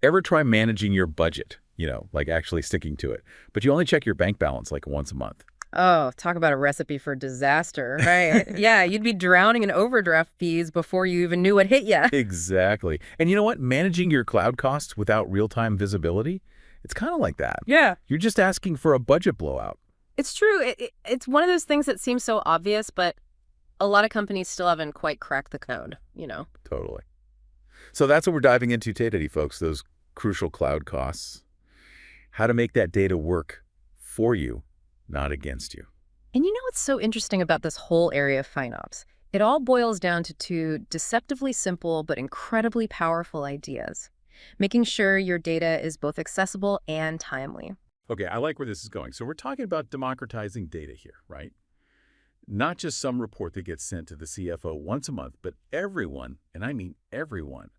Ever try managing your budget, like actually sticking to it, but you only check your bank balance like once a month? Oh, talk about a recipe for disaster, right? Yeah, you'd be drowning in overdraft fees before you even knew what hit you. Exactly. And you know what? Managing your cloud costs without real-time visibility, it's kind of like that. Yeah. You're just asking for a budget blowout. It's true. It's one of those things that seems so obvious, but a lot of companies still haven't quite cracked the code. Totally. So that's what we're diving into today, folks, those crucial cloud costs. How to make that data work for you, not against you. And you know what's so interesting about this whole area of FinOps? It all boils down to two deceptively simple but incredibly powerful ideas. Making sure your data is both accessible and timely. Okay, I like where this is going. So we're talking about democratizing data here, right? Not just some report that gets sent to the CFO once a month, but everyone, and I mean everyone,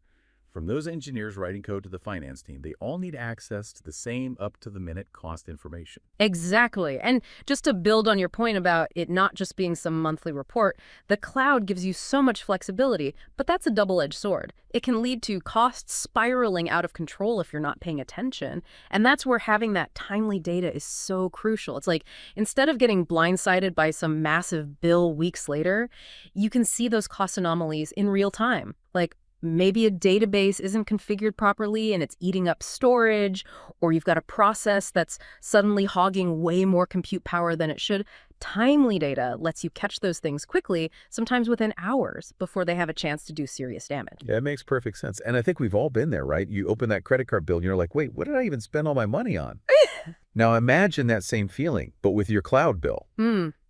from those engineers writing code to the finance team, they all need access to the same up-to-the-minute cost information. Exactly. And just to build on your point about it not just being some monthly report, the cloud gives you so much flexibility, but that's a double-edged sword. It can lead to costs spiraling out of control if you're not paying attention. And that's where having that timely data is so crucial. It's like instead of getting blindsided by some massive bill weeks later, you can see those cost anomalies in real time. Like, maybe a database isn't configured properly and it's eating up storage, or you've got a process that's suddenly hogging way more compute power than it should. Timely data lets you catch those things quickly, sometimes within hours, before they have a chance to do serious damage. Yeah, it makes perfect sense. And I think we've all been there, right? You open that credit card bill and you're like, wait, what did I even spend all my money on? Now imagine that same feeling, but with your cloud bill.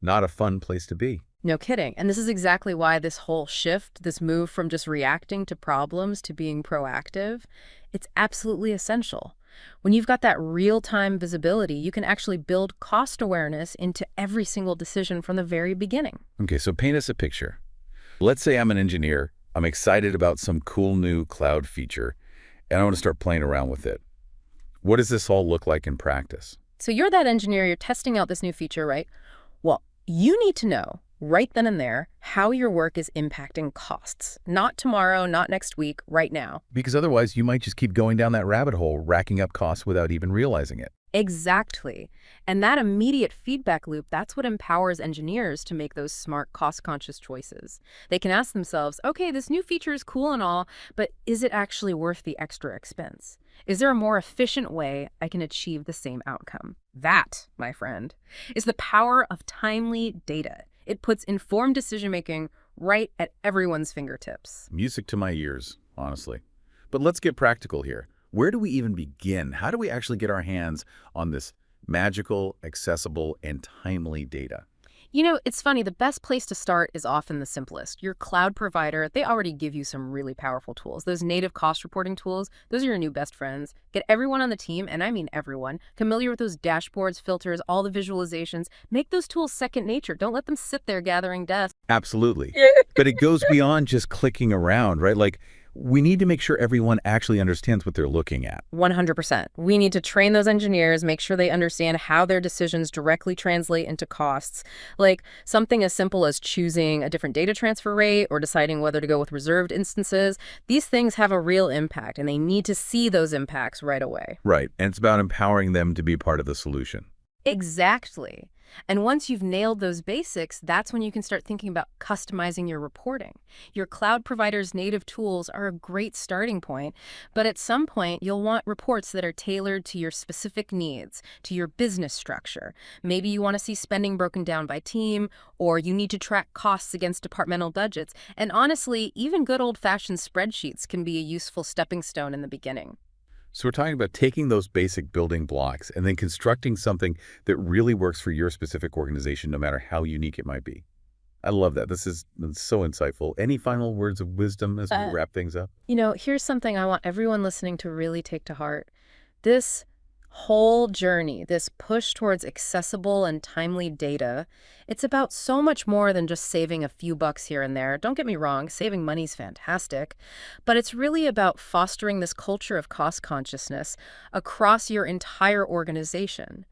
Not a fun place to be. No kidding. And this is exactly why this whole shift, this move from just reacting to problems to being proactive, it's absolutely essential. When you've got that real-time visibility, you can actually build cost awareness into every single decision from the very beginning. Okay, so paint us a picture. Let's say I'm an engineer. I'm excited about some cool new cloud feature, and I want to start playing around with it. What does this all look like in practice? So you're that engineer, you're testing out this new feature, right? Well, you need to know right then and there how your work is impacting costs. Not tomorrow, not next week, right now. Because otherwise you might just keep going down that rabbit hole, racking up costs without even realizing it. Exactly. And that immediate feedback loop, that's what empowers engineers to make those smart, cost-conscious choices. They can ask themselves, okay, this new feature is cool and all, but is it actually worth the extra expense? Is there a more efficient way I can achieve the same outcome? That, my friend, is the power of timely data. It puts informed decision-making right at everyone's fingertips. Music to my ears, honestly. But let's get practical here. Where do we even begin? How do we actually get our hands on this magical, accessible, and timely data? You know, it's funny, the best place to start is often the simplest. Your cloud provider, they already give you some really powerful tools. Those native cost reporting tools, those are your new best friends. Get everyone on the team, and I mean everyone, familiar with those dashboards, filters, all the visualizations. Make those tools second nature. Don't let them sit there gathering dust. Absolutely. But it goes beyond just clicking around, right? Like, we need to make sure everyone actually understands what they're looking at. 100%. We need to train those engineers, make sure they understand how their decisions directly translate into costs. Like something as simple as choosing a different data transfer rate or deciding whether to go with reserved instances. These things have a real impact, and they need to see those impacts right away. Right. And it's about empowering them to be part of the solution. Exactly. And once you've nailed those basics, that's when you can start thinking about customizing your reporting. Your cloud provider's native tools are a great starting point, but at some point, you'll want reports that are tailored to your specific needs, to your business structure. Maybe you want to see spending broken down by team, or you need to track costs against departmental budgets. And honestly, even good old-fashioned spreadsheets can be a useful stepping stone in the beginning. So we're talking about taking those basic building blocks and then constructing something that really works for your specific organization, no matter how unique it might be. I love that. This is so insightful. Any final words of wisdom as we wrap things up? You know, here's something I want everyone listening to really take to heart. This whole journey, this push towards accessible and timely data, it's about so much more than just saving a few bucks here and there. Don't get me wrong, saving money's fantastic, but it's really about fostering this culture of cost consciousness across your entire organization.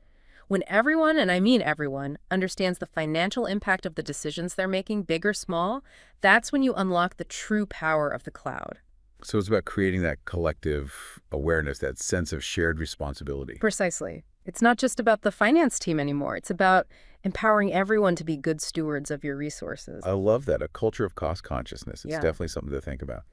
When everyone, and I mean everyone, understands the financial impact of the decisions they're making, big or small, that's when you unlock the true power of the cloud. So it's about creating that collective awareness, that sense of shared responsibility. Precisely. It's not just about the finance team anymore. It's about empowering everyone to be good stewards of your resources. I love that. A culture of cost consciousness. It's Yeah. definitely something to think about.